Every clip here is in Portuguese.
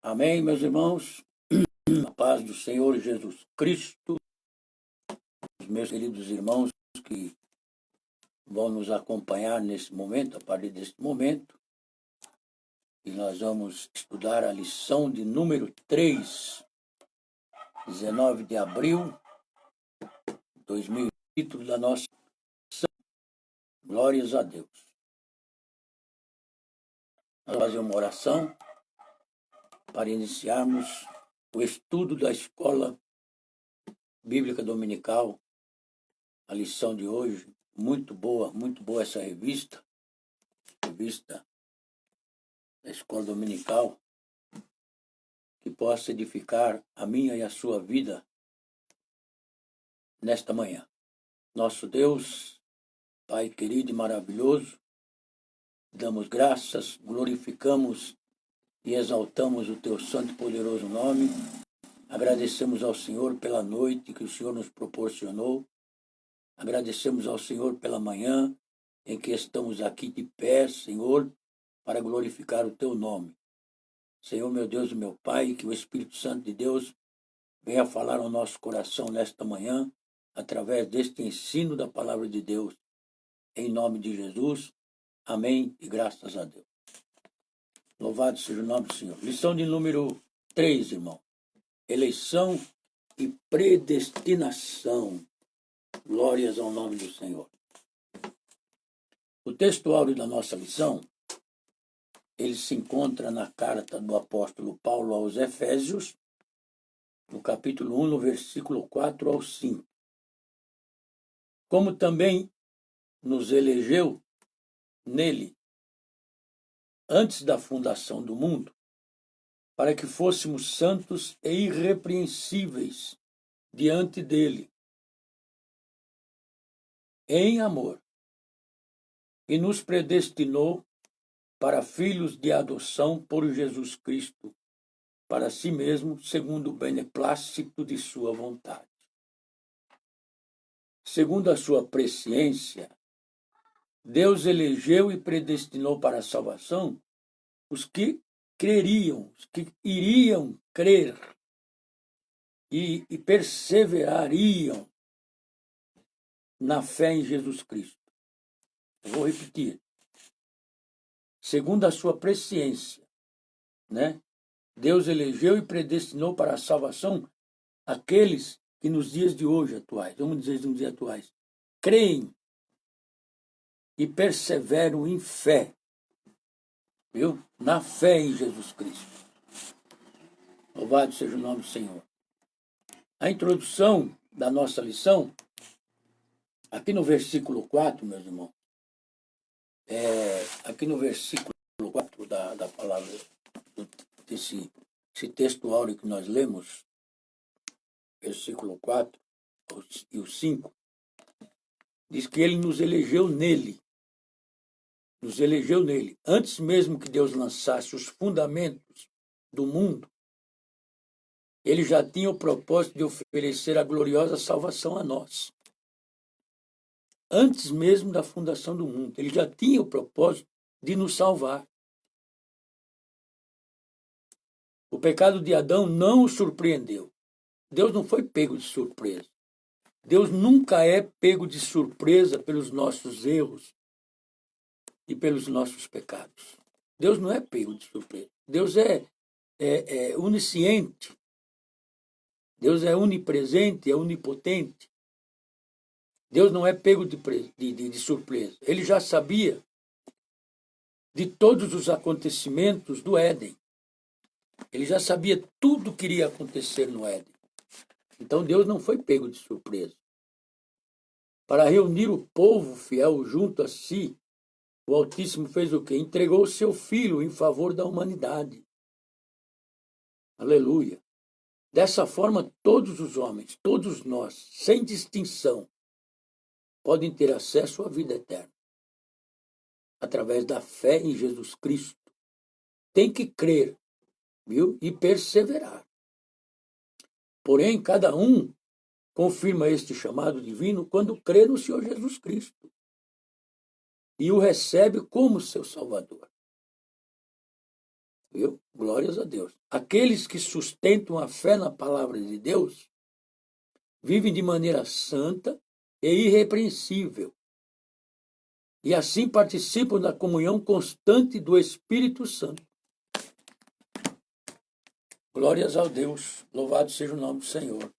Amém, meus irmãos? A paz do Senhor Jesus Cristo, os meus queridos irmãos que vão nos acompanhar nesse momento, a partir desse momento, e nós vamos estudar a lição de número 3, 19 de abril de 2020, título da nossa lição. Glórias a Deus. Nós vamos fazer uma oração para iniciarmos o estudo da Escola Bíblica Dominical, a lição de hoje. Muito boa essa revista da Escola Dominical, que possa edificar a minha e a sua vida nesta manhã. Nosso Deus, Pai querido e maravilhoso, damos graças, glorificamos e exaltamos o Teu santo e poderoso nome. Agradecemos ao Senhor pela noite que o Senhor nos proporcionou. Agradecemos ao Senhor pela manhã em que estamos aqui de pé, Senhor, para glorificar o Teu nome. Senhor, meu Deus e meu Pai, que o Espírito Santo de Deus venha falar ao nosso coração nesta manhã, através deste ensino da palavra de Deus. Em nome de Jesus, amém e graças a Deus. Louvado seja o nome do Senhor. Lição de número 3, irmão. Eleição e predestinação. Glórias ao nome do Senhor. O texto áureo da nossa lição, ele se encontra na carta do apóstolo Paulo aos Efésios, no capítulo 1, no versículo 4 ao 5. Como também nos elegeu nele, antes da fundação do mundo, para que fôssemos santos e irrepreensíveis diante dele, em amor, e nos predestinou para filhos de adoção por Jesus Cristo, para si mesmo, segundo o beneplácito de sua vontade. Segundo a sua presciência, Deus elegeu e predestinou para a salvação os que creriam, os que iriam crer e perseverariam na fé em Jesus Cristo. Eu vou repetir. Segundo a sua presciência, Deus elegeu e predestinou para a salvação aqueles que nos dias de hoje atuais, vamos dizer nos dias atuais, creem e perseveram em fé, viu? Na fé em Jesus Cristo. Louvado seja o nome do Senhor. A introdução da nossa lição, aqui no versículo 4, meus irmãos, aqui no versículo 4 da palavra, desse texto áureo que nós lemos, versículo 4 e o 5, diz que ele nos elegeu nele, antes mesmo que Deus lançasse os fundamentos do mundo, ele já tinha o propósito de oferecer a gloriosa salvação a nós. Antes mesmo da fundação do mundo, ele já tinha o propósito de nos salvar. O pecado de Adão não o surpreendeu. Deus não foi pego de surpresa. Deus nunca é pego de surpresa pelos nossos erros e pelos nossos pecados. Deus não é pego de surpresa. Deus é onisciente. Deus é onipresente, é onipotente. Deus não é pego de surpresa. Ele já sabia de todos os acontecimentos do Éden. Ele já sabia tudo que iria acontecer no Éden. Então Deus não foi pego de surpresa. Para reunir o povo fiel junto a si, o Altíssimo fez o quê? Entregou o seu Filho em favor da humanidade. Aleluia. Dessa forma, todos os homens, todos nós, sem distinção, podem ter acesso à vida eterna. Através da fé em Jesus Cristo. Tem que crer, viu? E perseverar. Porém, cada um confirma este chamado divino quando crê no Senhor Jesus Cristo e o recebe como seu Salvador. Viu? Glórias a Deus. Aqueles que sustentam a fé na palavra de Deus vivem de maneira santa e irrepreensível. E assim participam da comunhão constante do Espírito Santo. Glórias a Deus. Louvado seja o nome do Senhor.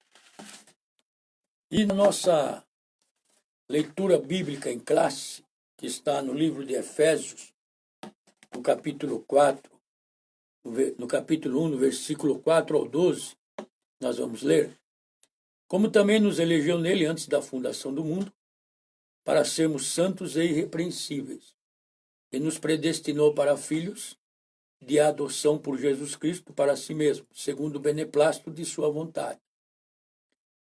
E na nossa leitura bíblica em classe, que está no livro de Efésios, no capítulo 4, no capítulo 1, no versículo 4 ao 12, nós vamos ler: como também nos elegeu nele antes da fundação do mundo, para sermos santos e irrepreensíveis, e nos predestinou para filhos de adoção por Jesus Cristo para si mesmo, segundo o beneplácito de sua vontade,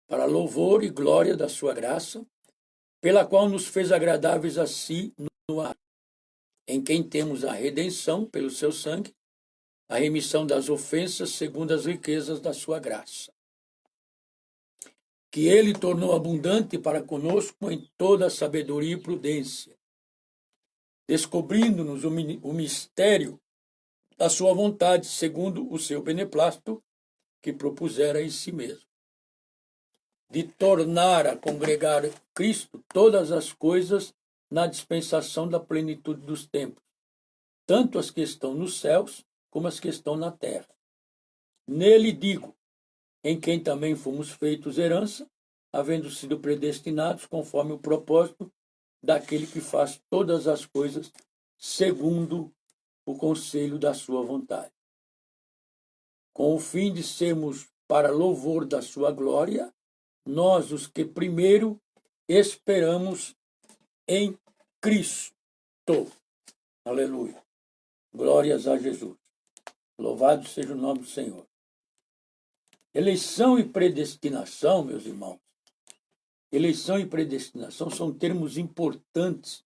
para louvor e glória da sua graça, pela qual nos fez agradáveis a si no ar, em quem temos a redenção pelo seu sangue, a remissão das ofensas segundo as riquezas da sua graça, que ele tornou abundante para conosco em toda a sabedoria e prudência, descobrindo-nos o mistério da sua vontade, segundo o seu beneplácito, que propusera em si mesmo, de tornar a congregar Cristo todas as coisas na dispensação da plenitude dos tempos, tanto as que estão nos céus como as que estão na terra. Nele digo, em quem também fomos feitos herança, havendo sido predestinados conforme o propósito daquele que faz todas as coisas segundo o conselho da sua vontade, com o fim de sermos para louvor da sua glória, nós os que primeiro esperamos em Cristo. Aleluia. Glórias a Jesus. Louvado seja o nome do Senhor. Eleição e predestinação, meus irmãos, eleição e predestinação são termos importantes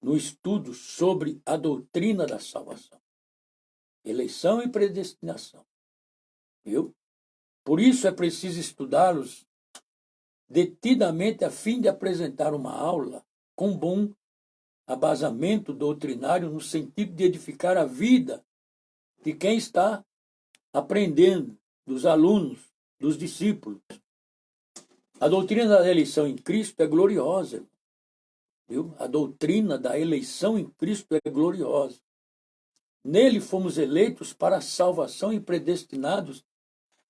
no estudo sobre a doutrina da salvação. Eleição e predestinação. Viu? Por isso é preciso estudá-los detidamente a fim de apresentar uma aula com bom abasamento doutrinário no sentido de edificar a vida de quem está aprendendo, dos alunos, dos discípulos. A doutrina da eleição em Cristo é gloriosa. Viu? A doutrina da eleição em Cristo é gloriosa. Nele fomos eleitos para a salvação e predestinados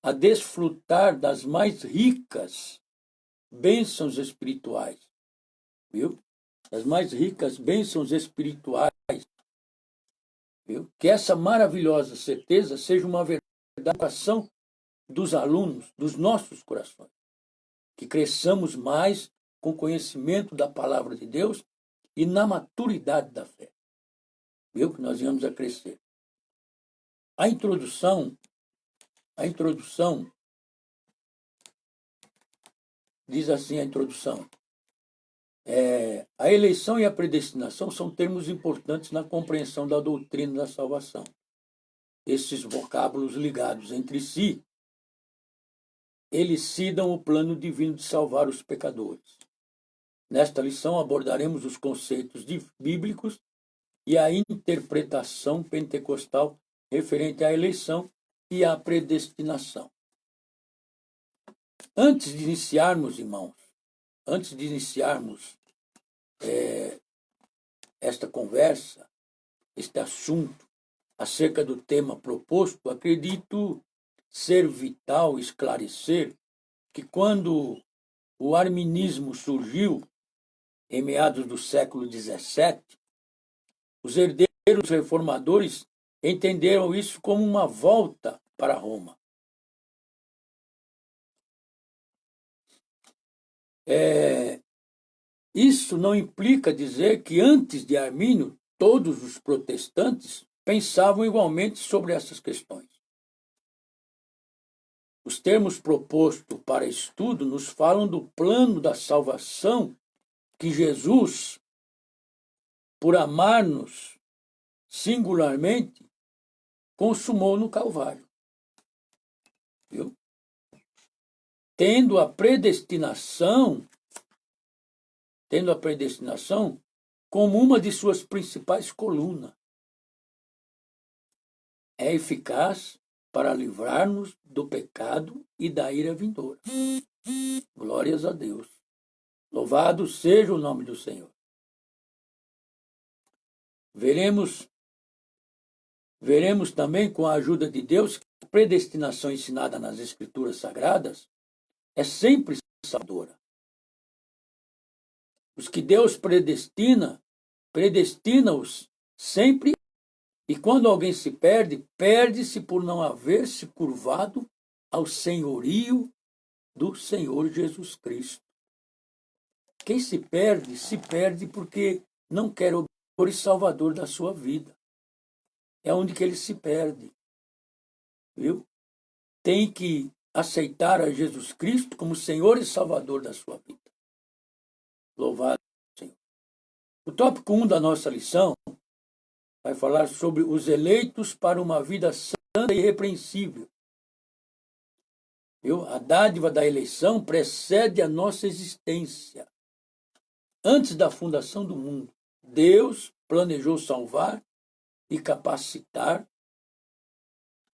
a desfrutar das mais ricas bênçãos espirituais. Viu? As mais ricas bênçãos espirituais. Viu? Que essa maravilhosa certeza seja uma verdade da educação dos alunos, dos nossos corações. Que cresçamos mais com conhecimento da palavra de Deus e na maturidade da fé. Viu? Que nós íamos a crescer. A introdução diz assim a introdução: a eleição e a predestinação são termos importantes na compreensão da doutrina da salvação. Esses vocábulos ligados entre si elucidam o plano divino de salvar os pecadores. Nesta lição abordaremos os conceitos bíblicos e a interpretação pentecostal referente à eleição e à predestinação. Antes de iniciarmos, irmãos, esta conversa, este assunto acerca do tema proposto, acredito ser vital esclarecer que quando o arminismo surgiu, em meados do século XVII, os herdeiros reformadores entenderam isso como uma volta para Roma. Isso não implica dizer que antes de Armínio todos os protestantes pensavam igualmente sobre essas questões. Os termos propostos para estudo nos falam do plano da salvação que Jesus, por amar-nos singularmente, consumou no Calvário. Viu? Tendo a predestinação como uma de suas principais colunas. é eficaz para livrar-nos do pecado e da ira vindoura. Glórias a Deus. Louvado seja o nome do Senhor. Veremos também, com a ajuda de Deus, que a predestinação ensinada nas Escrituras Sagradas é sempre salvadora. Os que Deus predestina-os sempre, e quando alguém se perde, perde-se por não haver se curvado ao senhorio do Senhor Jesus Cristo. Quem se perde porque não quer o Senhor e Salvador da sua vida. É onde que ele se perde. Viu? Tem que aceitar a Jesus Cristo como Senhor e Salvador da sua vida. Louvado seja o Senhor. O tópico 1 da nossa lição vai falar sobre os eleitos para uma vida santa e irrepreensível. Viu? A dádiva da eleição precede a nossa existência. Antes da fundação do mundo, Deus planejou salvar e capacitar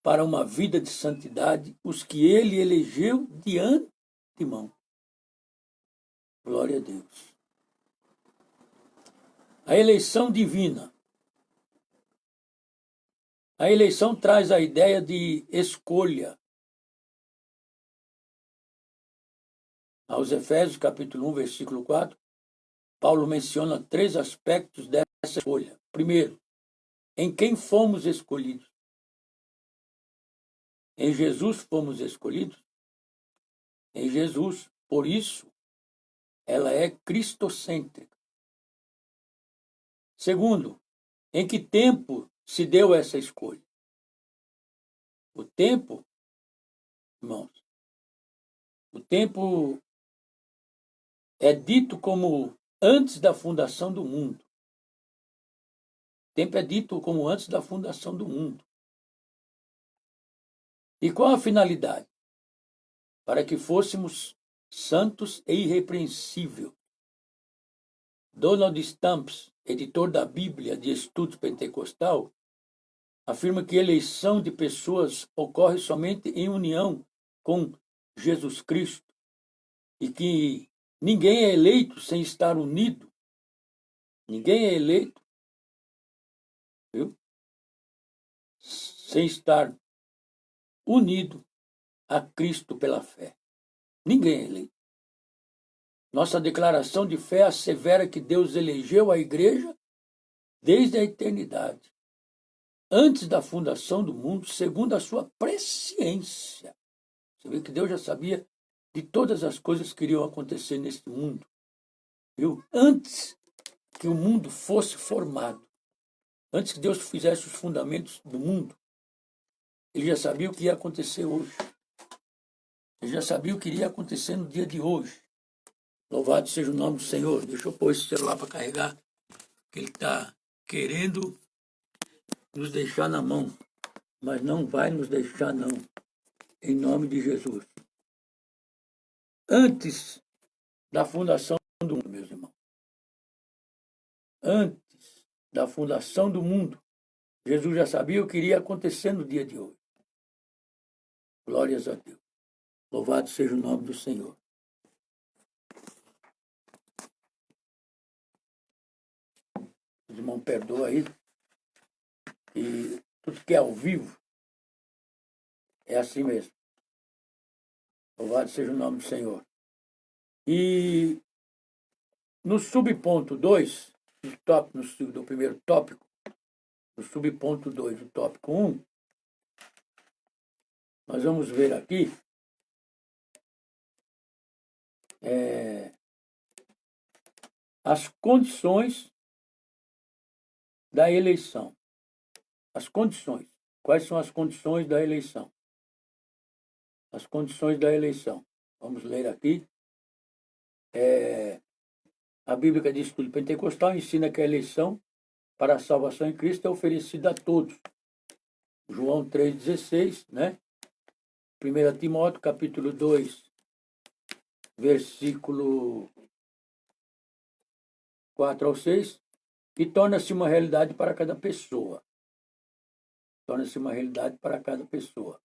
para uma vida de santidade os que ele elegeu de antemão. Glória a Deus. A eleição divina. A eleição traz a ideia de escolha. Aos Efésios, capítulo 1, versículo 4, Paulo menciona 3 aspectos dessa escolha. Primeiro, em quem fomos escolhidos? Em Jesus fomos escolhidos? Em Jesus. Por isso, ela é cristocêntrica. Segundo, em que tempo se deu essa escolha? O tempo, irmãos, o tempo é dito como antes da fundação do mundo. O tempo é dito como antes da fundação do mundo. E qual a finalidade? Para que fôssemos santos e irrepreensíveis. Donald Stamps, editor da Bíblia de Estudos Pentecostal, afirma que a eleição de pessoas ocorre somente em união com Jesus Cristo e que ninguém é eleito sem estar unido. Ninguém é eleito, viu? Sem estar unido a Cristo pela fé. Ninguém é eleito. Nossa declaração de fé assevera que Deus elegeu a igreja desde a eternidade, antes da fundação do mundo, segundo a sua presciência. Você vê que Deus já sabia de todas as coisas que iriam acontecer neste mundo. Viu? Antes que o mundo fosse formado, antes que Deus fizesse os fundamentos do mundo, ele já sabia o que ia acontecer hoje. Ele já sabia o que iria acontecer no dia de hoje. Louvado seja o nome do Senhor. Deixa eu pôr esse celular para carregar, que ele está querendo nos deixar na mão, mas não vai nos deixar, não. Em nome de Jesus. Antes da fundação do mundo, meus irmãos. Antes da fundação do mundo, Jesus já sabia o que iria acontecer no dia de hoje. Glórias a Deus. Louvado seja o nome do Senhor. Os irmãos, perdoa aí. E tudo que é ao vivo é assim mesmo. Louvado seja o nome do Senhor. E no subponto 2, do primeiro tópico, no subponto 2 do tópico 1, nós vamos ver aqui as condições da eleição. As condições. Quais são as condições da eleição? As condições da eleição. Vamos ler aqui. A Bíblia de Estudo Pentecostal ensina que a eleição para a salvação em Cristo é oferecida a todos. João 3,16, né? 1 Timóteo, capítulo 2, versículo 4 ao 6, e torna-se uma realidade para cada pessoa. torna-se uma realidade para cada pessoa.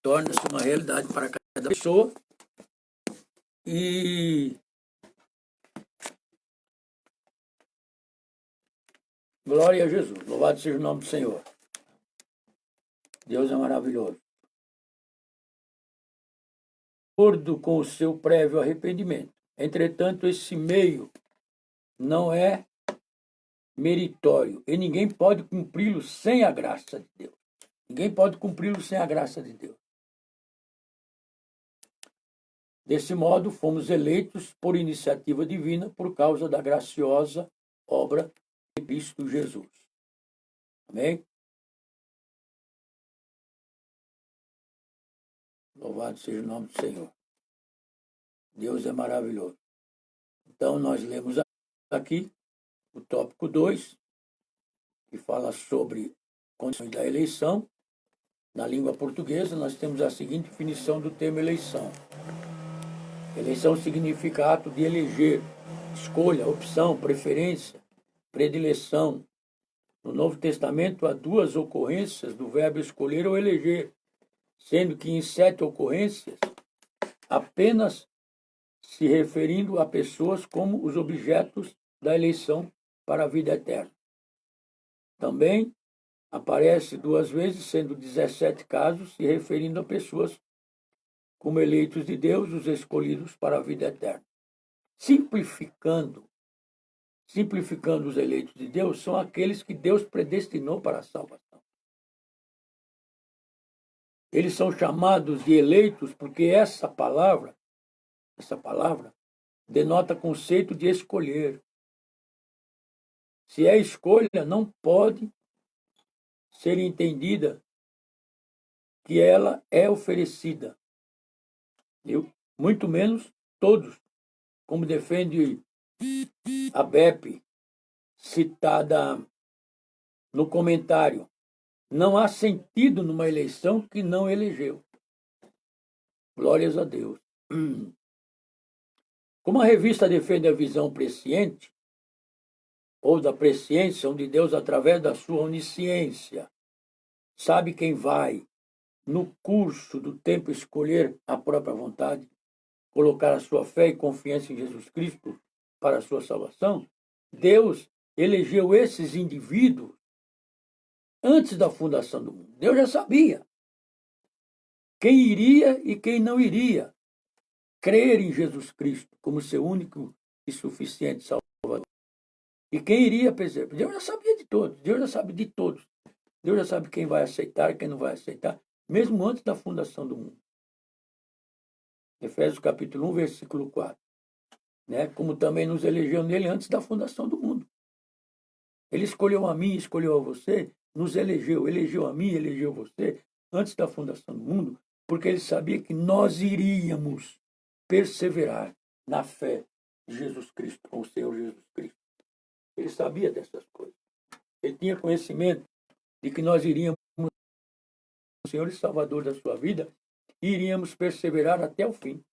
Torna-se uma realidade para cada pessoa e glória a Jesus. Louvado seja o nome do Senhor. Deus é maravilhoso. De acordo com o seu prévio arrependimento. Entretanto, esse meio não é meritório e ninguém pode cumpri-lo sem a graça de Deus. Ninguém pode cumpri-lo sem a graça de Deus. Desse modo, fomos eleitos por iniciativa divina por causa da graciosa obra de Cristo Jesus. Amém? Louvado seja o nome do Senhor. Deus é maravilhoso. Então, nós lemos aqui o tópico 2, que fala sobre condições da eleição. Na língua portuguesa, nós temos a seguinte definição do termo eleição. Eleição significa ato de eleger, escolha, opção, preferência, predileção. No Novo Testamento, há 2 ocorrências do verbo escolher ou eleger, sendo que em 7 ocorrências, apenas se referindo a pessoas como os objetos da eleição para a vida eterna. Também aparece 2 vezes, sendo 17 casos, se referindo a pessoas como eleitos de Deus, os escolhidos para a vida eterna. Simplificando os eleitos de Deus, são aqueles que Deus predestinou para a salvação. Eles são chamados de eleitos porque essa palavra denota conceito de escolher. Se é escolha, não pode ser entendida que ela é oferecida. Muito menos todos, como defende a BEP, citada no comentário. Não há sentido numa eleição que não elegeu. Glórias a Deus. Como a revista defende a visão presciente, ou da presciência, onde Deus, através da sua onisciência, sabe quem vai, no curso do tempo, escolher a própria vontade, colocar a sua fé e confiança em Jesus Cristo para a sua salvação, Deus elegeu esses indivíduos antes da fundação do mundo. Deus já sabia quem iria e quem não iria crer em Jesus Cristo como seu único e suficiente Salvador. E quem iria perceber? Deus já sabia de todos, Deus já sabe de todos. Deus já sabe quem vai aceitar e quem não vai aceitar, mesmo antes da fundação do mundo. Efésios capítulo 1, versículo 4. Né? Como também nos elegeu nele antes da fundação do mundo. Ele escolheu a mim, escolheu a você, nos elegeu a mim, elegeu você, antes da fundação do mundo, porque ele sabia que nós iríamos perseverar na fé de Jesus Cristo, com o Senhor Jesus Cristo. Ele sabia dessas coisas. Ele tinha conhecimento de que nós iríamos, o Senhor e Salvador da sua vida, e iríamos perseverar até o fim.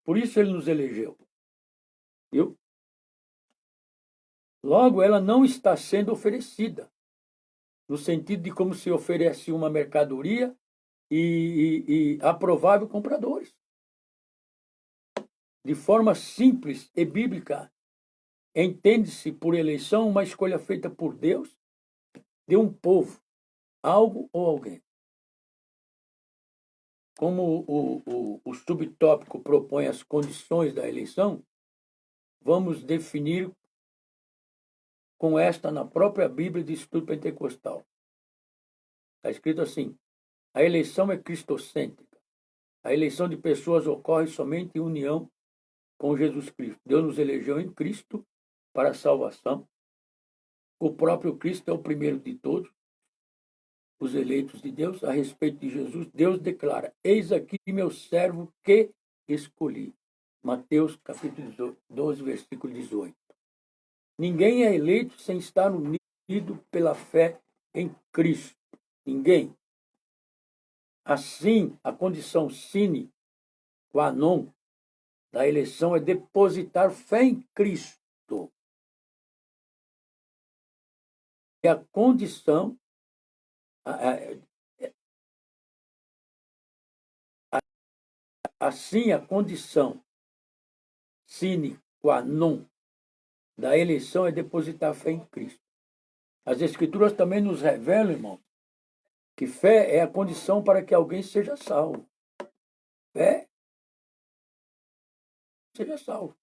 Por isso ele nos elegeu. Viu? Logo, ela não está sendo oferecida, no sentido de como se oferece uma mercadoria e aprovável compradores. De forma simples e bíblica, entende-se por eleição uma escolha feita por Deus de um povo, algo ou alguém. Como o subtópico propõe as condições da eleição, vamos definir com esta na própria Bíblia de Estudo Pentecostal. Está escrito assim: a eleição é cristocêntrica. A eleição de pessoas ocorre somente em união com Jesus Cristo. Deus nos elegeu em Cristo para a salvação. O próprio Cristo é o primeiro de todos, os eleitos de Deus. A respeito de Jesus, Deus declara: eis aqui meu servo que escolhi. Mateus capítulo 12, versículo 18. Ninguém é eleito sem estar unido pela fé em Cristo. Ninguém. Assim, a condição sine qua non da eleição é depositar fé em Cristo. a condição, assim a condição sine qua non da eleição é depositar fé em Cristo. As Escrituras também nos revelam, irmão, que fé é a condição para que alguém seja salvo. Fé seja salvo.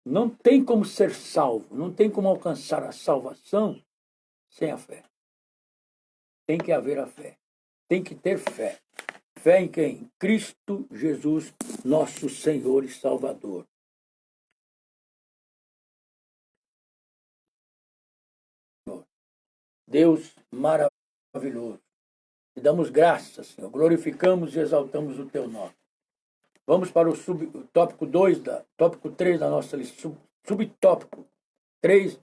Não tem como ser salvo, não tem como alcançar a salvação sem a fé. Tem que haver a fé. Tem que ter fé. Fé em quem? Cristo Jesus, nosso Senhor e Salvador. Deus maravilhoso. Te damos graças, Senhor. Glorificamos e exaltamos o teu nome. Vamos para o tópico 2, tópico 3 da nossa lista. Subtópico 3,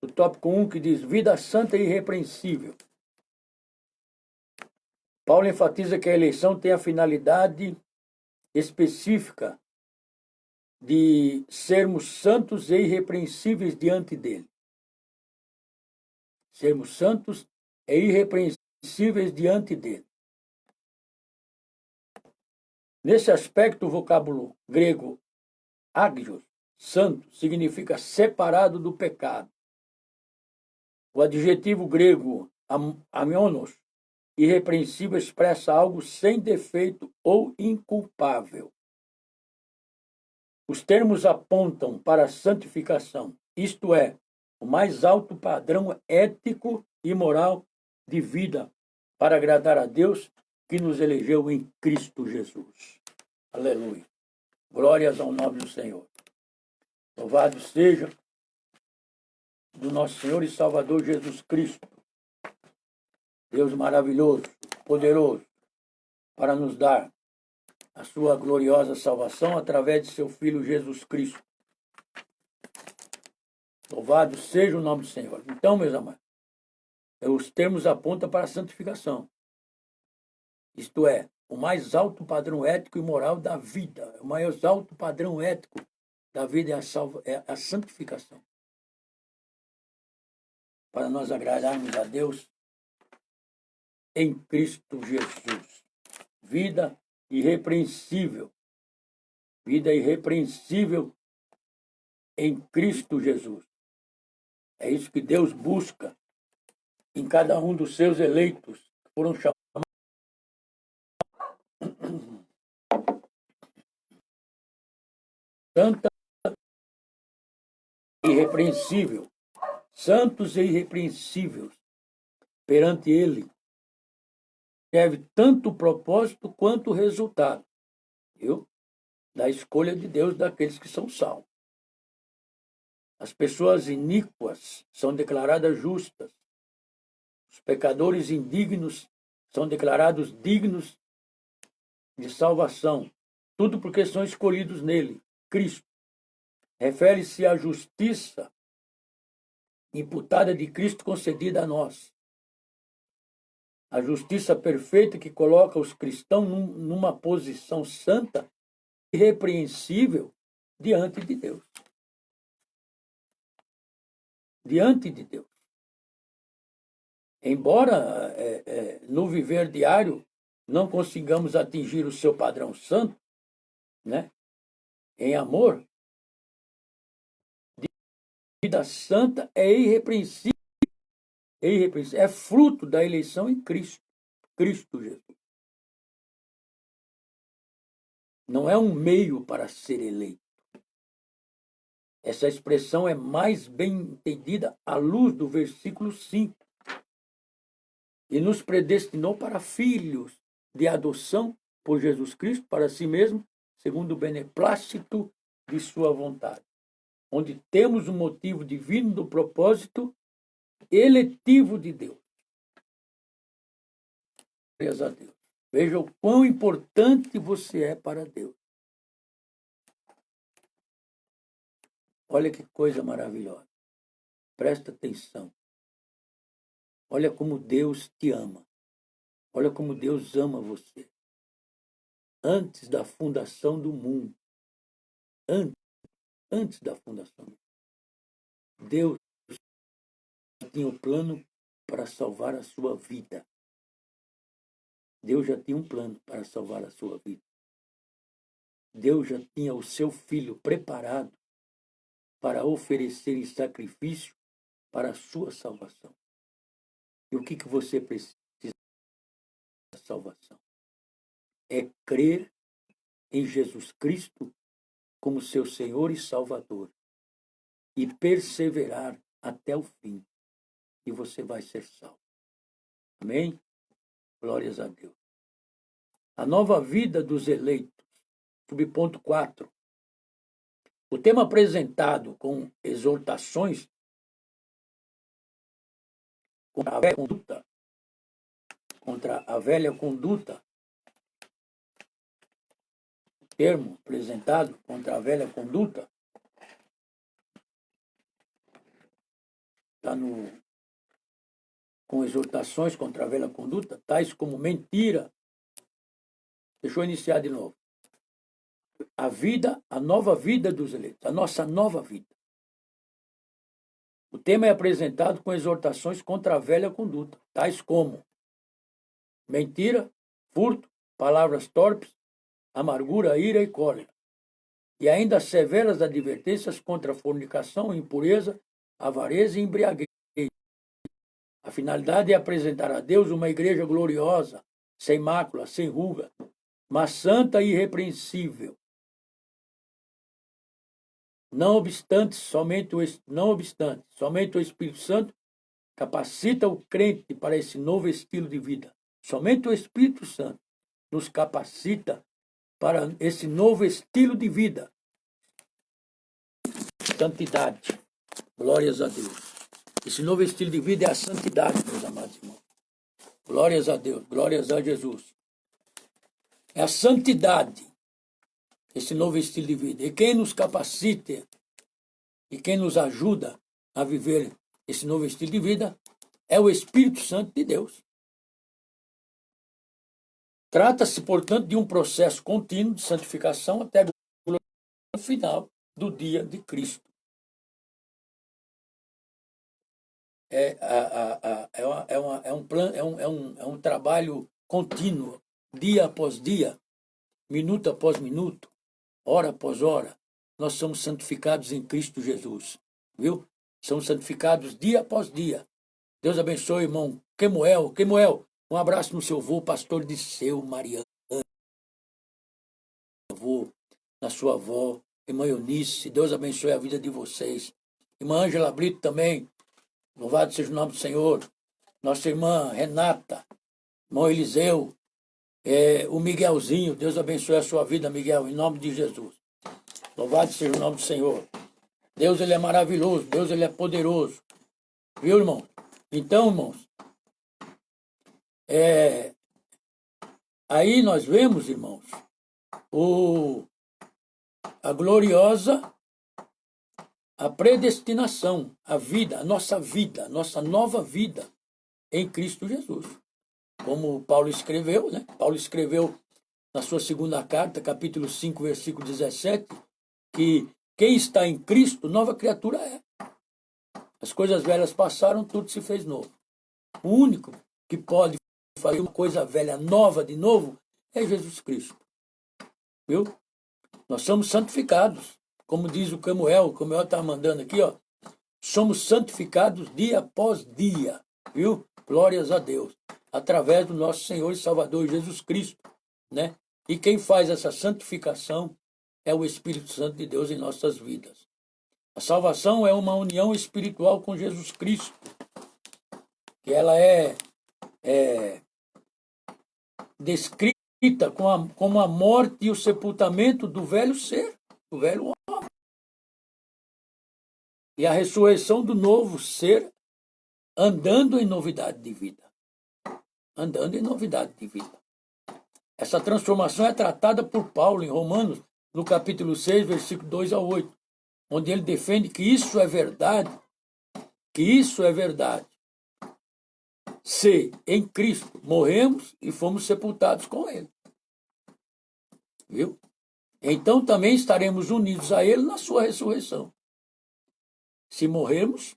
o tópico 1, que diz vida santa e irrepreensível. Paulo enfatiza que a eleição tem a finalidade específica de sermos santos e irrepreensíveis diante dele. Sermos santos e irrepreensíveis diante dele. Nesse aspecto, o vocábulo grego agios, santo, significa separado do pecado. O adjetivo grego amionos, irrepreensível, expressa algo sem defeito ou inculpável. Os termos apontam para a santificação, isto é, o mais alto padrão ético e moral de vida para agradar a Deus que nos elegeu em Cristo Jesus. Aleluia. Glórias ao nome do Senhor. Louvado seja do nosso Senhor e Salvador Jesus Cristo. Deus maravilhoso, poderoso, para nos dar a sua gloriosa salvação através de seu Filho Jesus Cristo. Louvado seja o nome do Senhor. Então, meus amados, os termos apontam para a santificação. Isto é, o mais alto padrão ético e moral da vida. O mais alto padrão ético da vida é a santificação. Para nós agradarmos a Deus em Cristo Jesus. Vida irrepreensível. Vida irrepreensível em Cristo Jesus. É isso que Deus busca em cada um dos seus eleitos, que foram chamados santa e irrepreensível. Santos e irrepreensíveis perante Ele. Serve tanto o propósito quanto o resultado, viu? Da escolha de Deus daqueles que são salvos. As pessoas iníquas são declaradas justas. Os pecadores indignos são declarados dignos de salvação. Tudo porque são escolhidos nele, Cristo. Refere-se à justiça imputada de Cristo concedida a nós. A justiça perfeita que coloca os cristãos numa posição santa e irrepreensível diante de Deus. Diante de Deus. Embora no viver diário não consigamos atingir o seu padrão santo, né? Em amor, vida santa é irrepreensível. É fruto da eleição em Cristo. Cristo Jesus. Não é um meio para ser eleito. Essa expressão é mais bem entendida à luz do versículo 5. E nos predestinou para filhos de adoção por Jesus Cristo para si mesmo, segundo o beneplácito de sua vontade. Onde temos um motivo divino do propósito eletivo de Deus. Glórias a Deus. Veja o quão importante você é para Deus. Olha que coisa maravilhosa. Presta atenção. Olha como Deus te ama. Olha como Deus ama você. Antes da fundação do mundo. Antes da fundação. Deus tinha o plano para salvar a sua vida. Deus já tinha um plano para salvar a sua vida. Deus já tinha o seu filho preparado para oferecer em sacrifício para a sua salvação. E o que você precisa da salvação? É crer em Jesus Cristo como seu Senhor e Salvador e perseverar até o fim, e você vai ser salvo. Amém? Glórias a Deus. A nova vida dos eleitos. Subponto 4. O tema apresentado com exortações contra a velha conduta, o termo apresentado contra a velha conduta, está com exortações contra a velha conduta, tais como mentira. Deixa eu iniciar de novo. A nova vida dos eleitos, a nossa nova vida. O tema é apresentado com exortações contra a velha conduta, tais como mentira, furto, palavras torpes, amargura, ira e cólera. E ainda severas advertências contra a fornicação, impureza, avareza e embriaguez. A finalidade é apresentar a Deus uma igreja gloriosa, sem mácula, sem ruga, mas santa e irrepreensível. Não obstante, somente o Espírito Santo capacita o crente para esse novo estilo de vida. Somente o Espírito Santo nos capacita para esse novo estilo de vida. Santidade. Glórias a Deus. Esse novo estilo de vida é a santidade, meus amados irmãos. Glórias a Deus, glórias a Jesus. É a santidade, esse novo estilo de vida. E quem nos capacita e quem nos ajuda a viver esse novo estilo de vida é o Espírito Santo de Deus. Trata-se, portanto, de um processo contínuo de santificação até o final do dia de Cristo. É um trabalho contínuo, dia após dia, minuto após minuto, hora após hora. Nós somos santificados em Cristo Jesus, viu? Somos santificados dia após dia. Deus abençoe, irmão Kemuel. Kemuel, um abraço no seu avô, pastor Disseu, Mariana, avô, na sua avó, irmã Eunice. Deus abençoe a vida de vocês. Irmã Ângela Brito também. Louvado seja o nome do Senhor. Nossa irmã Renata, irmão Eliseu, o Miguelzinho. Deus abençoe a sua vida, Miguel, em nome de Jesus. Louvado seja o nome do Senhor. Deus, ele é maravilhoso. Deus, ele é poderoso. Viu, irmão? Então, irmãos, aí nós vemos, irmãos, a gloriosa, a predestinação, a vida, a nossa nova vida em Cristo Jesus. Como Paulo escreveu, né? Paulo escreveu na sua segunda carta, capítulo 5, versículo 17, que quem está em Cristo, nova criatura é. As coisas velhas passaram, tudo se fez novo. O único que pode fazer uma coisa velha nova de novo é Jesus Cristo. Viu? Nós somos santificados. Como diz o Camuel está mandando aqui, ó. Somos santificados dia após dia. Viu? Glórias a Deus. Através do nosso Senhor e Salvador Jesus Cristo, né? E quem faz essa santificação é o Espírito Santo de Deus em nossas vidas. A salvação é uma união espiritual com Jesus Cristo, que ela é descrita como a morte e o sepultamento do velho ser, do velho homem, e a ressurreição do novo ser, andando em novidade de vida. Andando em novidade de vida. Essa transformação é tratada por Paulo em Romanos, no capítulo 6, versículo 2 a 8, onde ele defende que isso é verdade, se em Cristo morremos e fomos sepultados com ele. Viu? Então também estaremos unidos a ele na sua ressurreição. Se morrermos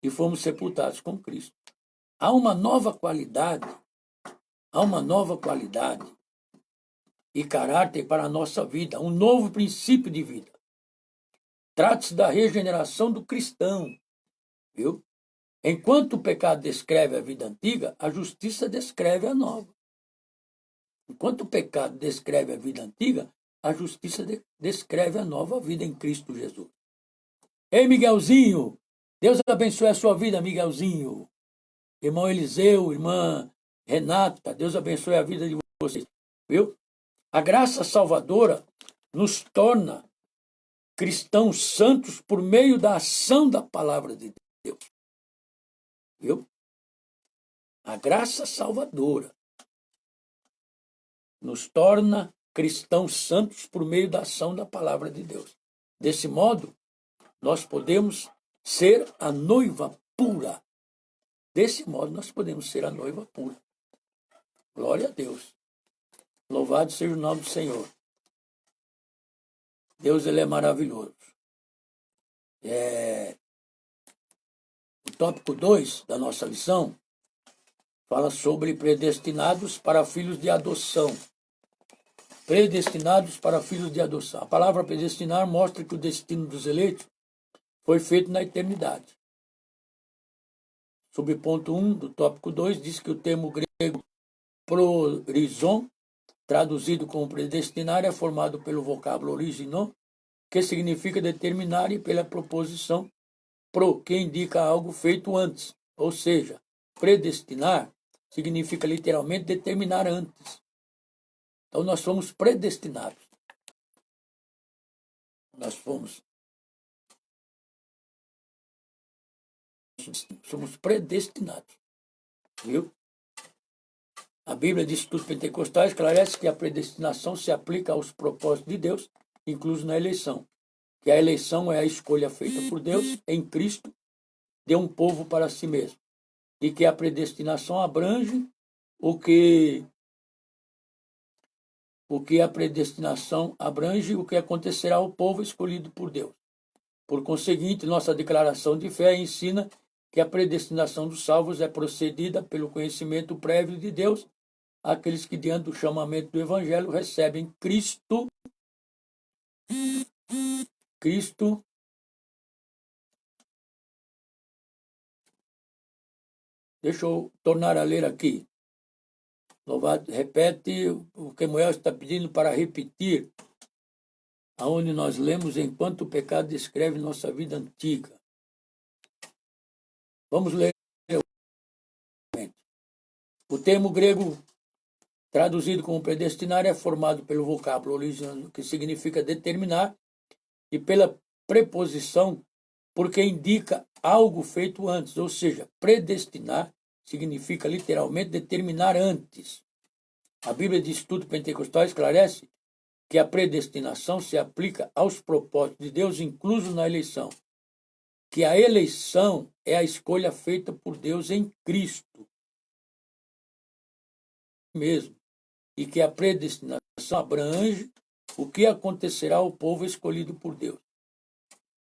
e fomos sepultados com Cristo. Há uma nova qualidade e caráter para a nossa vida, um novo princípio de vida. Trata-se da regeneração do cristão, viu? Enquanto o pecado descreve a vida antiga, a justiça descreve a nova. Enquanto o pecado descreve a vida antiga, a justiça descreve a nova vida em Cristo Jesus. Ei, Miguelzinho! Deus abençoe a sua vida, Miguelzinho. Irmão Eliseu, irmã Renata, Deus abençoe a vida de vocês. Viu? A graça salvadora nos torna cristãos santos por meio da ação da palavra de Deus. Viu? A graça salvadora nos torna cristãos santos por meio da ação da palavra de Deus. Desse modo, nós podemos ser a noiva pura. Desse modo, nós podemos ser a noiva pura. Glória a Deus. Louvado seja o nome do Senhor. Deus, Ele é maravilhoso. O tópico 2 da nossa lição fala sobre predestinados para filhos de adoção. Predestinados para filhos de adoção. A palavra predestinar mostra que o destino dos eleitos foi feito na eternidade. Subponto 1 do tópico 2 diz que o termo grego prorizon, traduzido como predestinar, é formado pelo vocábulo originon, que significa determinar, e pela proposição pro, que indica algo feito antes. Ou seja, predestinar significa literalmente determinar antes. Então nós somos predestinados. Somos predestinados. Viu? A Bíblia de Institutos Pentecostais esclarece que a predestinação se aplica aos propósitos de Deus, incluso na eleição. Que a eleição é a escolha feita por Deus em Cristo de um povo para si mesmo. E que a predestinação abrange o que a predestinação abrange o que acontecerá ao povo escolhido por Deus. Por conseguinte, nossa declaração de fé ensina que a predestinação dos salvos é procedida pelo conhecimento prévio de Deus, aqueles que, diante do chamamento do Evangelho, recebem Cristo. Deixa eu tornar a ler aqui. Louvado, repete o que Moel está pedindo para repetir, aonde nós lemos enquanto o pecado descreve nossa vida antiga. Vamos ler. O termo grego traduzido como predestinar é formado pelo vocábulo original, que significa determinar, e pela preposição, porque indica algo feito antes, ou seja, predestinar significa literalmente determinar antes. A Bíblia de Estudo Pentecostal esclarece que a predestinação se aplica aos propósitos de Deus, incluso na eleição. Que a eleição é a escolha feita por Deus em Cristo mesmo. E que a predestinação abrange o que acontecerá ao povo escolhido por Deus.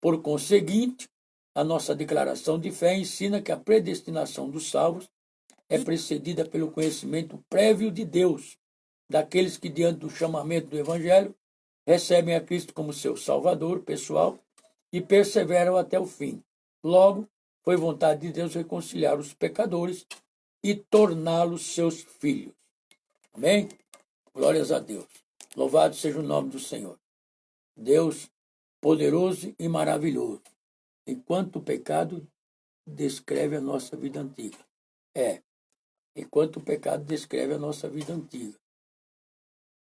Por conseguinte, a nossa declaração de fé ensina que a predestinação dos salvos é precedida pelo conhecimento prévio de Deus, daqueles que, diante do chamamento do Evangelho, recebem a Cristo como seu Salvador pessoal e perseveram até o fim. Logo, foi vontade de Deus reconciliar os pecadores e torná-los seus filhos. Amém? Glórias a Deus. Louvado seja o nome do Senhor. Deus poderoso e maravilhoso. Enquanto o pecado descreve a nossa vida antiga. Enquanto o pecado descreve a nossa vida antiga.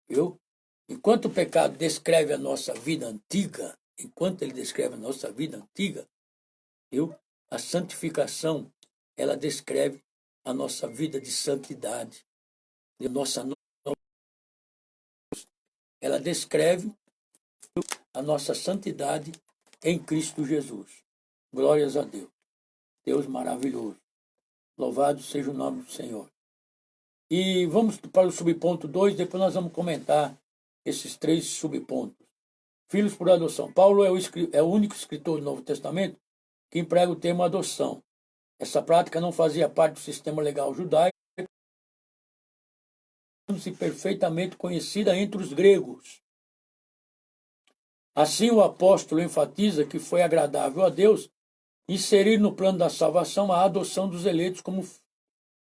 Viu? Enquanto o pecado descreve a nossa vida antiga, enquanto ele descreve a nossa vida antiga, viu? A santificação, ela descreve a nossa vida de santidade. Ela descreve a nossa santidade em Cristo Jesus. Glórias a Deus. Deus maravilhoso. Louvado seja o nome do Senhor. E vamos para o subponto 2, depois nós vamos comentar esses 3 subpontos. Filhos por adoção. Paulo é o único escritor do Novo Testamento que emprega o termo adoção. Essa prática não fazia parte do sistema legal judaico, e perfeitamente conhecida entre os gregos. Assim, o apóstolo enfatiza que foi agradável a Deus inserir no plano da salvação a adoção dos eleitos como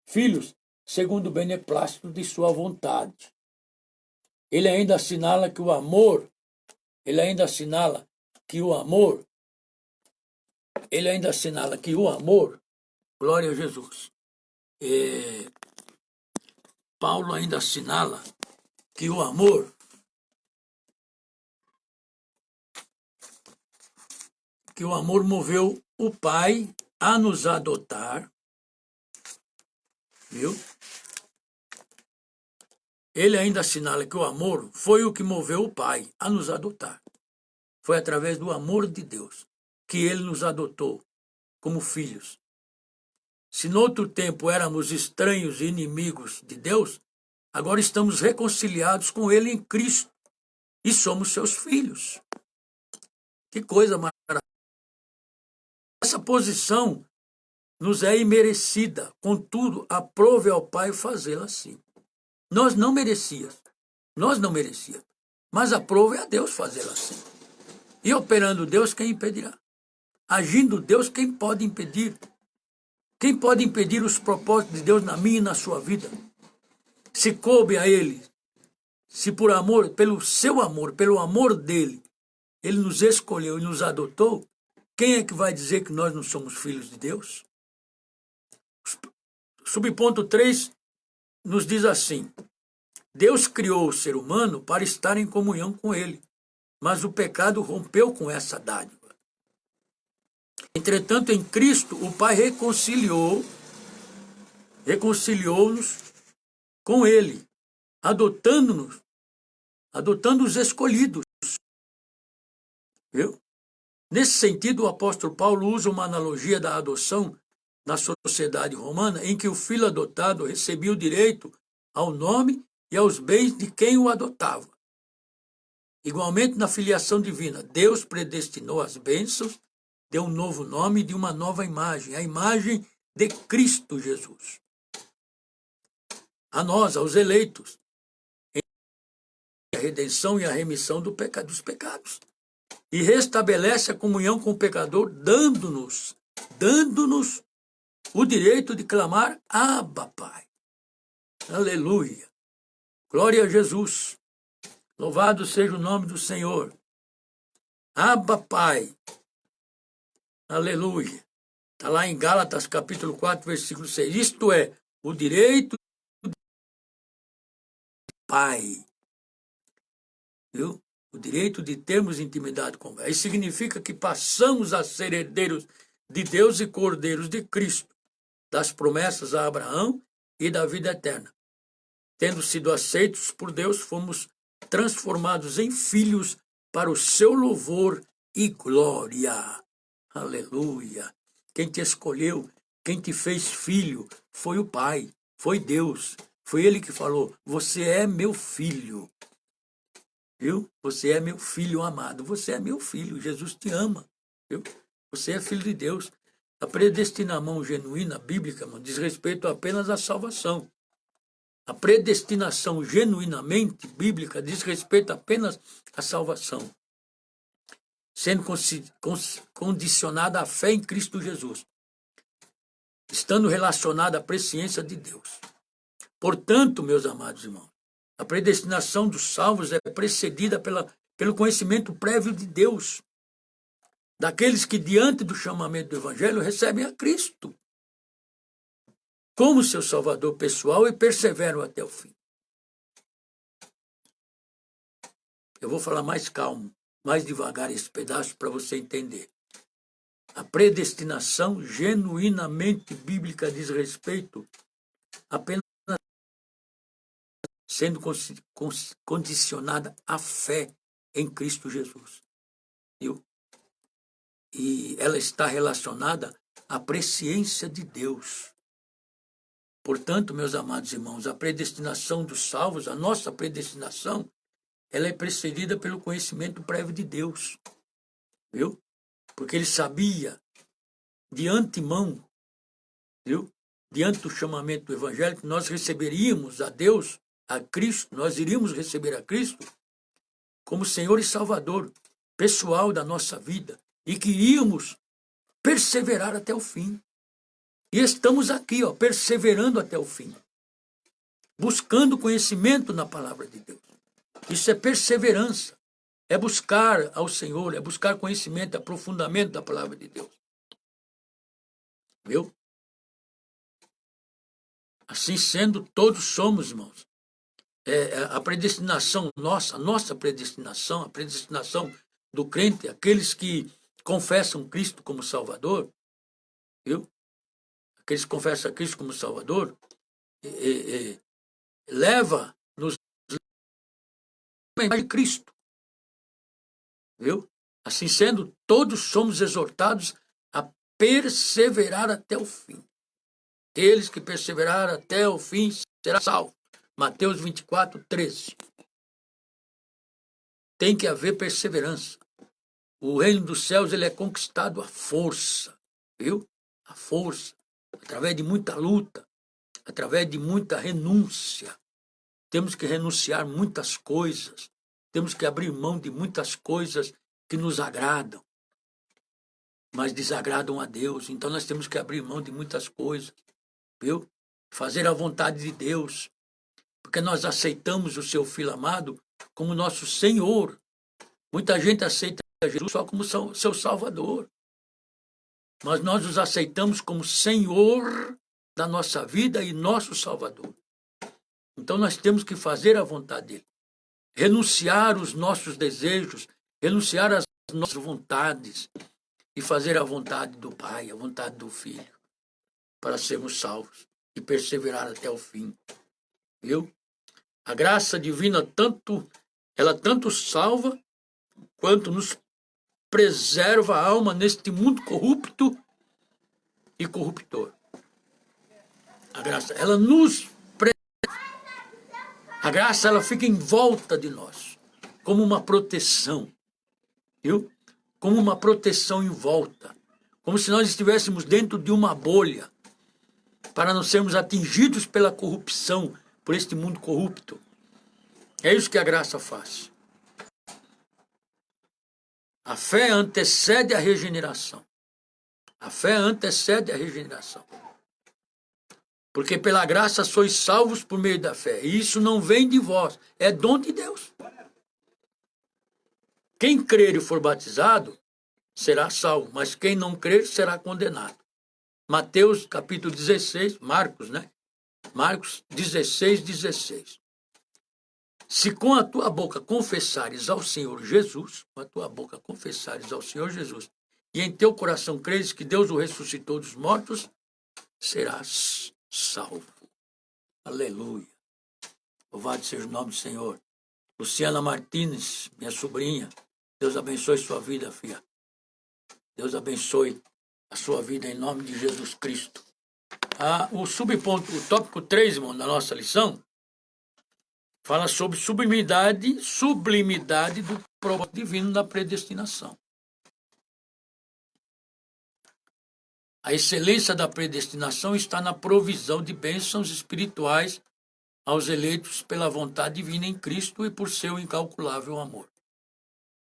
filhos, segundo o beneplácito de sua vontade. Ele ainda assinala que o amor, glória a Jesus. Paulo ainda assinala que o amor moveu o Pai a nos adotar, viu? Ele ainda assinala que o amor foi o que moveu o Pai a nos adotar. Foi através do amor de Deus que ele nos adotou como filhos. Se no outro tempo éramos estranhos e inimigos de Deus, agora estamos reconciliados com ele em Cristo e somos seus filhos. Que coisa maravilhosa! Essa posição nos é imerecida, contudo, aprove ao Pai fazê-la assim. Nós não merecíamos, mas aprove a Deus fazê-la assim. E operando Deus, quem impedirá? Agindo Deus, quem pode impedir? Quem pode impedir os propósitos de Deus na minha e na sua vida? Se coube a Ele, se por amor, pelo seu amor, pelo amor dEle, Ele nos escolheu e nos adotou, quem é que vai dizer que nós não somos filhos de Deus? Subponto 3 nos diz assim: Deus criou o ser humano para estar em comunhão com Ele, mas o pecado rompeu com essa dádiva. Entretanto, em Cristo, o Pai reconciliou-nos com Ele, adotando os escolhidos. Viu? Nesse sentido, o apóstolo Paulo usa uma analogia da adoção na sociedade romana, em que o filho adotado recebia o direito ao nome e aos bens de quem o adotava. Igualmente, na filiação divina, Deus predestinou as bênçãos, deu um novo nome de uma nova imagem, a imagem de Cristo Jesus. A nós, aos eleitos, a redenção e a remissão dos pecados. E restabelece a comunhão com o pecador, dando-nos o direito de clamar Abba, Pai. Aleluia. Glória a Jesus. Louvado seja o nome do Senhor. Abba, Pai. Aleluia. Está lá em Gálatas, capítulo 4, versículo 6. Isto é, o direito do Pai. Viu? O direito de termos intimidade com Deus. Isso significa que passamos a ser herdeiros de Deus e cordeiros de Cristo, das promessas a Abraão e da vida eterna. Tendo sido aceitos por Deus, fomos transformados em filhos para o seu louvor e glória. Aleluia! Quem te escolheu, quem te fez filho, foi o Pai, foi Deus. Foi Ele que falou, você é meu filho. Viu? Você é meu filho amado, você é meu filho, Jesus te ama. Viu? Você é filho de Deus. A predestinação genuína bíblica diz respeito apenas à salvação. A predestinação genuinamente bíblica diz respeito apenas à salvação, sendo condicionada à fé em Cristo Jesus, estando relacionada à presciência de Deus. Portanto, meus amados irmãos, a predestinação dos salvos é precedida pelo conhecimento prévio de Deus, daqueles que, diante do chamamento do Evangelho, recebem a Cristo como seu Salvador pessoal e perseveram até o fim. Eu vou falar mais calmo, mais devagar esse pedaço para você entender. A predestinação genuinamente bíblica diz respeito apenas sendo condicionada à fé em Cristo Jesus. Viu? E ela está relacionada à presciência de Deus. Portanto, meus amados irmãos, a predestinação dos salvos, a nossa predestinação, ela é precedida pelo conhecimento prévio de Deus. Viu? Porque ele sabia de antemão viu? Diante do chamamento do Evangelho, que nós receberíamos a Deus, a Cristo, nós iríamos receber a Cristo como Senhor e Salvador pessoal da nossa vida e que iríamos perseverar até o fim. E estamos aqui, perseverando até o fim, buscando conhecimento na palavra de Deus. Isso é perseverança, é buscar ao Senhor, é buscar conhecimento, aprofundamento da palavra de Deus. Viu? Assim sendo, todos somos, irmãos. A predestinação nossa, a nossa predestinação, a predestinação do crente, aqueles que confessam Cristo como Salvador, viu? Aqueles que confessam Cristo como Salvador, leva-nos a imagem de Cristo, viu? Assim sendo, todos somos exortados a perseverar até o fim. Aqueles que perseverarem até o fim será salvo. Mateus 24, 13. Tem que haver perseverança. O reino dos céus ele é conquistado à força, viu? À força, através de muita luta, através de muita renúncia. Temos que renunciar muitas coisas, temos que abrir mão de muitas coisas que nos agradam, mas desagradam a Deus. Então nós temos que abrir mão de muitas coisas, viu? Fazer a vontade de Deus, porque nós aceitamos o seu Filho amado como nosso Senhor. Muita gente aceita Jesus só como seu Salvador, mas nós os aceitamos como Senhor da nossa vida e nosso Salvador. Então nós temos que fazer a vontade dele, renunciar os nossos desejos, renunciar às nossas vontades e fazer a vontade do Pai, a vontade do Filho, para sermos salvos e perseverar até o fim. Viu? A graça divina ela tanto salva quanto nos preserva a alma neste mundo corrupto e corruptor. A graça, ela nos A graça, ela fica em volta de nós, como uma proteção, viu? Como uma proteção em volta, como se nós estivéssemos dentro de uma bolha, para não sermos atingidos pela corrupção, por este mundo corrupto. É isso que a graça faz. A fé antecede a regeneração. A fé antecede a regeneração. Porque pela graça sois salvos por meio da fé. E isso não vem de vós, é dom de Deus. Quem crer e for batizado será salvo, mas quem não crer será condenado. Mateus capítulo 16, Marcos, né? Marcos 16, 16. Se com a tua boca confessares ao Senhor Jesus, com a tua boca confessares ao Senhor Jesus, e em teu coração creres que Deus o ressuscitou dos mortos, serás salvo. Aleluia. Louvado seja o nome do Senhor. Luciana Martins, minha sobrinha, Deus abençoe sua vida, filha. Deus abençoe a sua vida em nome de Jesus Cristo. O tópico 3, irmão, da nossa lição, fala sobre sublimidade do propósito divino da predestinação. A excelência da predestinação está na provisão de bênçãos espirituais aos eleitos pela vontade divina em Cristo e por seu incalculável amor.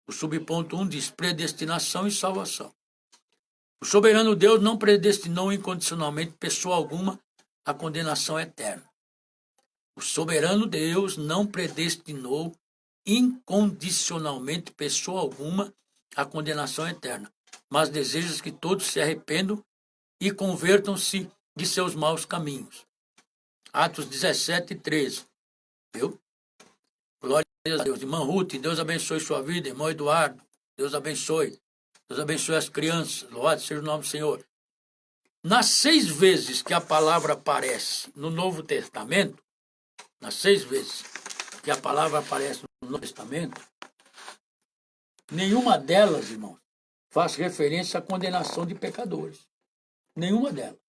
O subponto 1 diz predestinação e salvação. O soberano Deus não predestinou incondicionalmente pessoa alguma à condenação eterna. O soberano Deus não predestinou incondicionalmente pessoa alguma à condenação eterna, mas deseja que todos se arrependam e convertam-se de seus maus caminhos. Atos 17, 13. Viu? Glória a Deus. Irmã Ruth, Deus abençoe sua vida. Irmão Eduardo, Deus abençoe. Deus abençoe as crianças. Louvado seja o nome do Senhor. Nas 6 vezes que a palavra aparece no Novo Testamento, nas 6 vezes que a palavra aparece no Novo Testamento, nenhuma delas, irmãos, faz referência à condenação de pecadores. Nenhuma delas.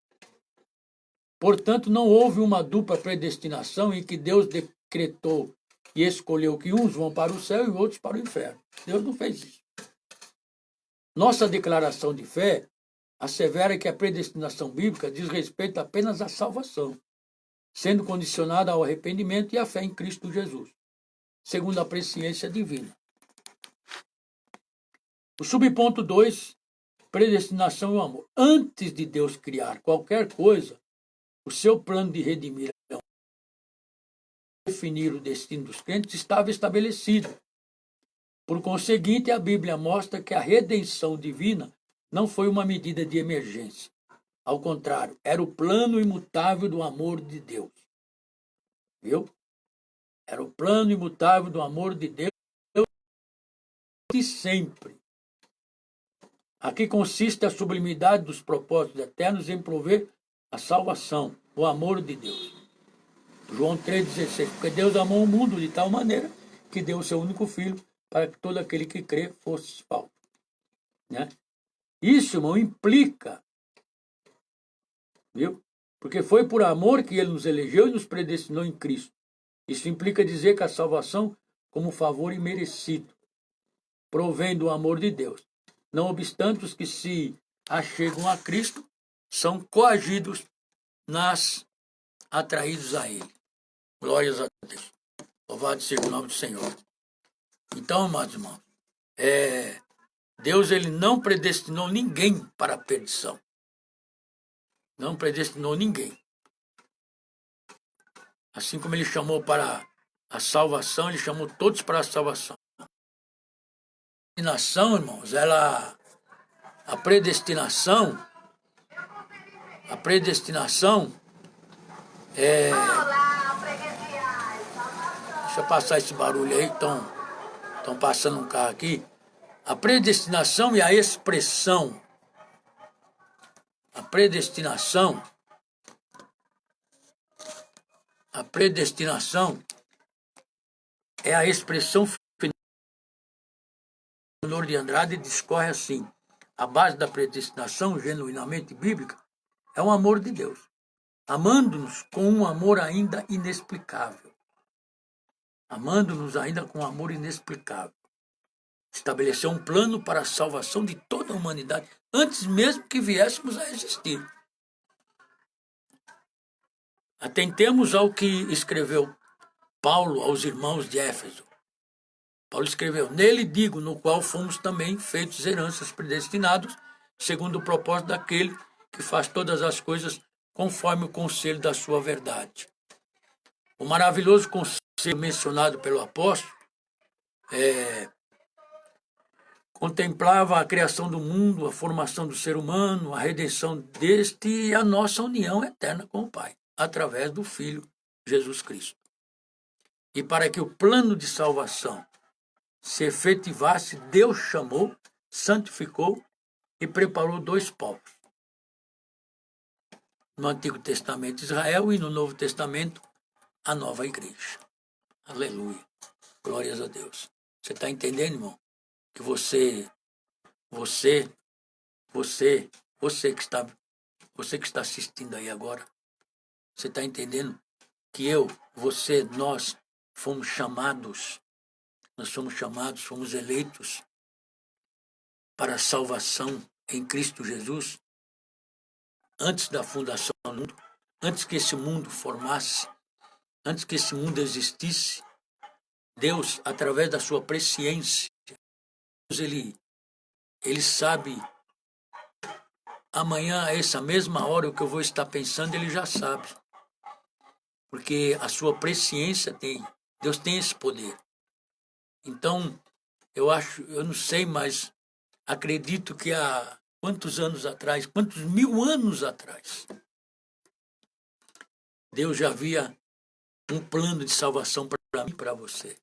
Portanto, não houve uma dupla predestinação em que Deus decretou e escolheu que uns vão para o céu e outros para o inferno. Deus não fez isso. Nossa declaração de fé assevera que a predestinação bíblica diz respeito apenas à salvação, sendo condicionada ao arrependimento e à fé em Cristo Jesus, segundo a presciência divina. O subponto 2, predestinação e o amor. Antes de Deus criar qualquer coisa, o seu plano de redimir, definir o destino dos crentes, estava estabelecido. Por conseguinte, a Bíblia mostra que a redenção divina não foi uma medida de emergência. Ao contrário, era o plano imutável do amor de Deus. Viu? Era o plano imutável do amor de Deus de sempre. Aqui consiste a sublimidade dos propósitos eternos em prover a salvação, o amor de Deus. João 3,16. Porque Deus amou o mundo de tal maneira que deu o seu único filho para que todo aquele que crê fosse salvo. Né? Isso, irmão, implica, viu? Porque foi por amor que ele nos elegeu e nos predestinou em Cristo. Isso implica dizer que a salvação, como favor imerecido, provém do amor de Deus. Não obstante, os que se achegam a Cristo são coagidos atraídos a Ele. Glórias a Deus. Louvado seja o nome do Senhor. Então, amados irmãos, Deus ele não predestinou ninguém para a perdição. Não predestinou ninguém. Assim como ele chamou para a salvação, ele chamou todos para a salvação. Predestinação, irmãos, a predestinação é... Deixa eu passar esse barulho aí, estão passando um carro aqui. A predestinação e a expressão. A predestinação é a expressão Leonor de Andrade discorre assim: a base da predestinação, genuinamente bíblica, é o amor de Deus, amando-nos com um amor ainda inexplicável. Amando-nos ainda com um amor inexplicável. Estabeleceu um plano para a salvação de toda a humanidade, antes mesmo que viéssemos a existir. Atentemos ao que escreveu Paulo aos irmãos de Éfeso. Paulo escreveu: nele digo, no qual fomos também feitos heranças predestinados, segundo o propósito daquele que faz todas as coisas conforme o conselho da sua verdade. O maravilhoso conselho mencionado pelo apóstolo contemplava a criação do mundo, a formação do ser humano, a redenção deste e a nossa união eterna com o Pai, através do Filho Jesus Cristo. E para que o plano de salvação se efetivasse, Deus chamou, santificou e preparou dois povos. No Antigo Testamento, Israel, e no Novo Testamento, a nova igreja. Aleluia. Glórias a Deus. Você está entendendo, irmão? Que você que está assistindo aí agora, você está entendendo que nós fomos chamados, fomos eleitos para a salvação em Cristo Jesus, antes da fundação do mundo, antes que esse mundo formasse, antes que esse mundo existisse. Deus, através da sua presciência, ele sabe amanhã, a essa mesma hora, o que eu vou estar pensando, ele já sabe. Porque a sua presciência Deus tem esse poder. Então, eu não sei, mas acredito que há quantos mil anos atrás, Deus já havia um plano de salvação para mim e para você.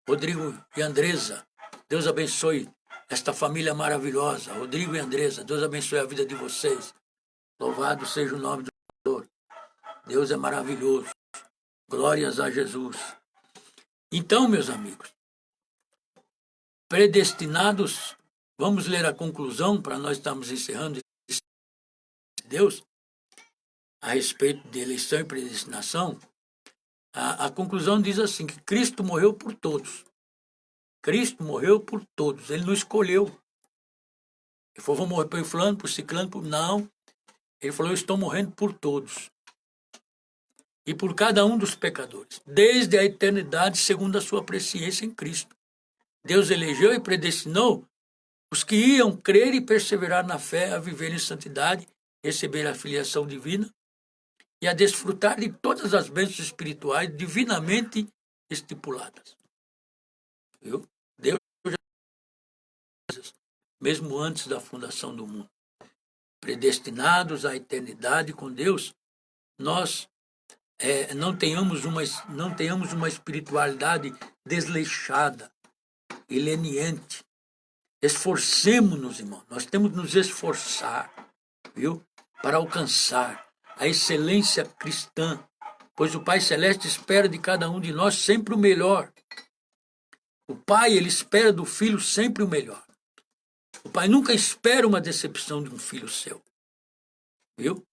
Rodrigo e Andresa, Deus abençoe esta família maravilhosa. Rodrigo e Andresa, Deus abençoe a vida de vocês. Louvado seja o nome do Senhor. Deus é maravilhoso. Glórias a Jesus. Então, meus amigos, predestinados, vamos ler a conclusão para nós estarmos encerrando Deus a respeito de eleição e predestinação. A conclusão diz assim, que Cristo morreu por todos. Cristo morreu por todos. Ele não escolheu. Ele falou, vou morrer por fulano, por ciclano, por... Não. Ele falou, eu estou morrendo por todos. E por cada um dos pecadores, desde a eternidade, segundo a sua presciência em Cristo. Deus elegeu e predestinou os que iam crer e perseverar na fé, a viver em santidade, receber a filiação divina e a desfrutar de todas as bênçãos espirituais divinamente estipuladas. Viu? Deus, mesmo antes da fundação do mundo, predestinados à eternidade com Deus, nós não tenhamos uma espiritualidade desleixada e leniente. Esforcemos-nos, irmão. Nós temos que nos esforçar, viu? Para alcançar a excelência cristã, pois o Pai Celeste espera de cada um de nós sempre o melhor. O Pai, ele espera do filho sempre o melhor. O Pai nunca espera uma decepção de um filho seu. Viu?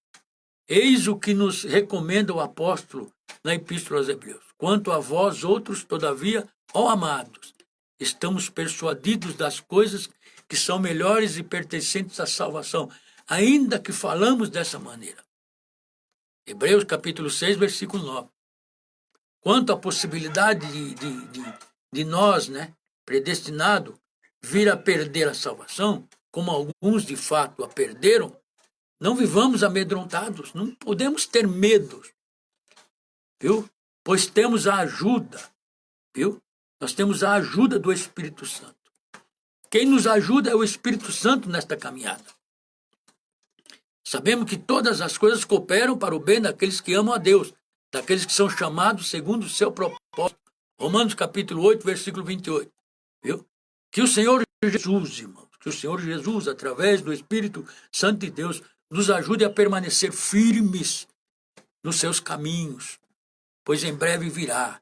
Eis o que nos recomenda o apóstolo na Epístola aos Hebreus. Quanto a vós outros, todavia, ó amados, estamos persuadidos das coisas que são melhores e pertencentes à salvação, ainda que falamos dessa maneira. Hebreus capítulo 6, versículo 9. Quanto à possibilidade de nós, predestinado, vir a perder a salvação, como alguns de fato a perderam, não vivamos amedrontados, não podemos ter medo, viu? Pois temos a ajuda, viu? Nós temos a ajuda do Espírito Santo. Quem nos ajuda é o Espírito Santo nesta caminhada. Sabemos que todas as coisas cooperam para o bem daqueles que amam a Deus, daqueles que são chamados segundo o seu propósito. Romanos capítulo 8, versículo 28. Viu? Que o Senhor Jesus, irmãos, que o Senhor Jesus, através do Espírito Santo de Deus, nos ajude a permanecer firmes nos seus caminhos, pois em breve virá.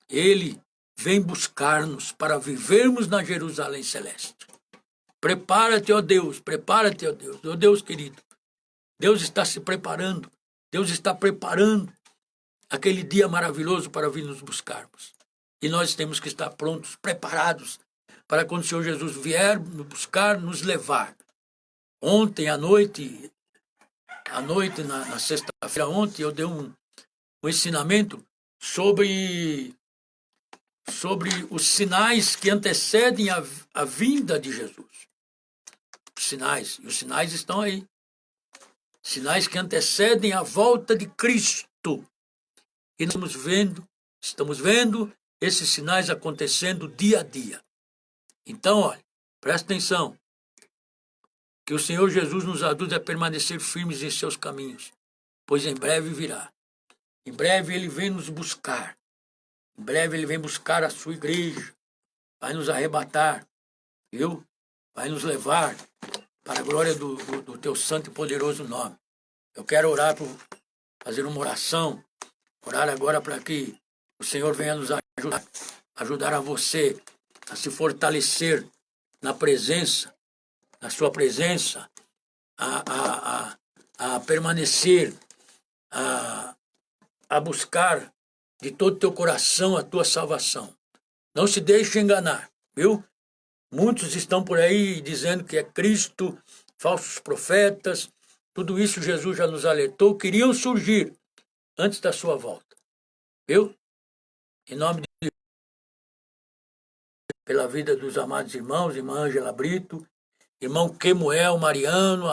Ele vem buscar-nos para vivermos na Jerusalém Celeste. Prepara-te, ó Deus, prepara-te, ó Deus. Ó Deus querido, Deus está se preparando, Deus está preparando aquele dia maravilhoso para vir nos buscarmos. E nós temos que estar prontos, preparados, para quando o Senhor Jesus vier nos buscar, nos levar. Ontem à noite, na sexta-feira ontem, eu dei um ensinamento sobre os sinais que antecedem a vinda de Jesus. Sinais, e os sinais estão aí. Sinais que antecedem a volta de Cristo. E nós estamos vendo esses sinais acontecendo dia a dia. Então, olha, presta atenção. Que o Senhor Jesus nos ajude a permanecer firmes em seus caminhos, pois em breve virá. Em breve ele vem nos buscar. Em breve ele vem buscar a sua igreja. Vai nos arrebatar, viu? Vai nos levar para a glória do teu santo e poderoso nome. Eu quero orar, fazer uma oração, orar agora para que o Senhor venha nos ajudar a você a se fortalecer na presença, na sua presença, a permanecer, a buscar de todo o teu coração a tua salvação. Não se deixe enganar, viu? Muitos estão por aí dizendo que é Cristo, falsos profetas, tudo isso Jesus já nos alertou, queriam surgir antes da sua volta, viu? Em nome de Deus, pela vida dos amados irmãos, irmã Ângela Brito, irmão Quemuel Mariano,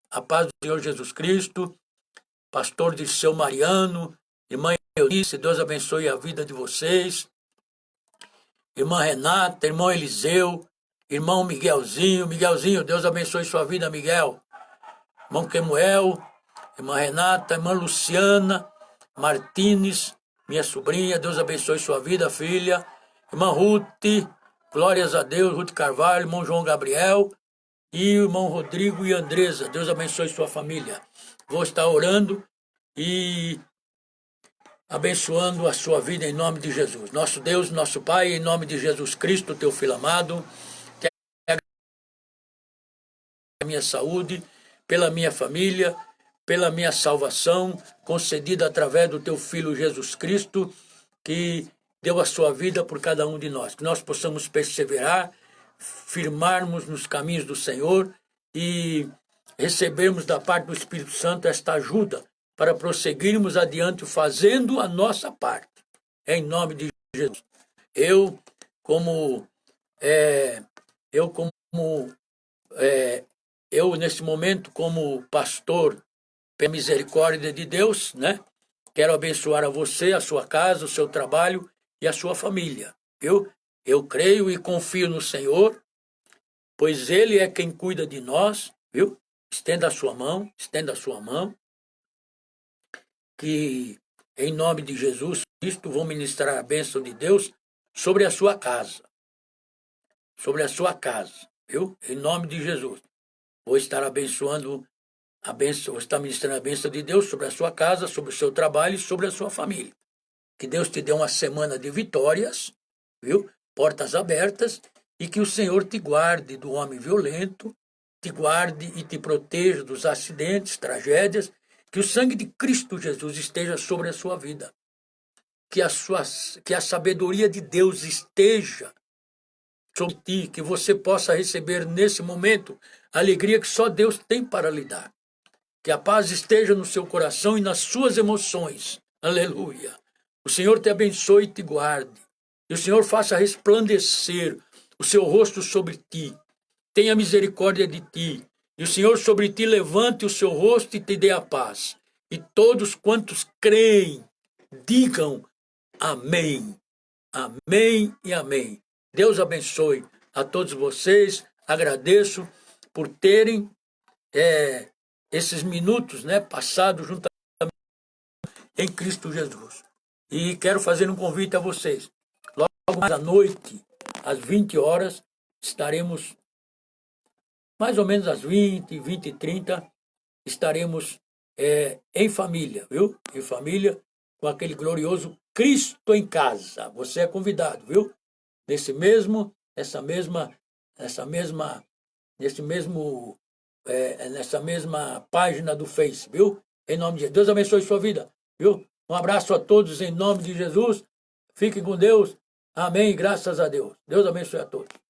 a paz do Senhor Jesus Cristo, pastor de seu Mariano, irmã Eunice, Deus abençoe a vida de vocês, irmã Renata, irmão Eliseu, irmão Miguelzinho, Deus abençoe sua vida, Miguel, irmão Quemuel, irmã Renata, irmã Luciana Martínez, minha sobrinha, Deus abençoe sua vida, filha, irmã Ruth, glórias a Deus, Ruth Carvalho, irmão João Gabriel e irmão Rodrigo e Andresa. Deus abençoe sua família. Vou estar orando e abençoando a sua vida em nome de Jesus. Nosso Deus, nosso Pai, em nome de Jesus Cristo, teu Filho amado, que a minha saúde, pela minha família, pela minha salvação, concedida através do teu Filho Jesus Cristo, que deu a sua vida por cada um de nós. Que nós possamos perseverar firmarmos nos caminhos do Senhor e recebermos da parte do Espírito Santo esta ajuda para prosseguirmos adiante fazendo a nossa parte. Em nome de Jesus. Eu, nesse momento, como pastor, pela misericórdia de Deus, né? Quero abençoar a você, a sua casa, o seu trabalho e a sua família. Eu creio e confio no Senhor, pois Ele é quem cuida de nós, viu? Estenda a sua mão, que em nome de Jesus Cristo vou ministrar a bênção de Deus sobre a sua casa. Viu? Em nome de Jesus. Vou estar abençoando vou estar ministrando a bênção de Deus sobre a sua casa, sobre o seu trabalho e sobre a sua família. Que Deus te dê uma semana de vitórias, viu? Portas abertas, e que o Senhor te guarde do homem violento, te guarde e te proteja dos acidentes, tragédias, que o sangue de Cristo Jesus esteja sobre a sua vida. Que a sabedoria de Deus esteja sobre ti, que você possa receber nesse momento a alegria que só Deus tem para lhe dar. Que a paz esteja no seu coração e nas suas emoções. Aleluia. O Senhor te abençoe e te guarde. E o Senhor faça resplandecer o seu rosto sobre ti. Tenha misericórdia de ti. E o Senhor sobre ti levante o seu rosto e te dê a paz. E todos quantos creem, digam amém. Amém e amém. Deus abençoe a todos vocês. Agradeço por terem esses minutos, né, passados juntamente em Cristo Jesus. E quero fazer um convite a vocês. Logo mais à noite, às 20 horas, estaremos, mais ou menos às 20h30, estaremos em família, viu? Em família, com aquele glorioso Cristo em Casa. Você é convidado, viu? Nessa mesma página do Face, viu? Em nome de Jesus. Deus abençoe sua vida, viu? Um abraço a todos em nome de Jesus. Fiquem com Deus. Amém. Graças a Deus. Deus abençoe a todos.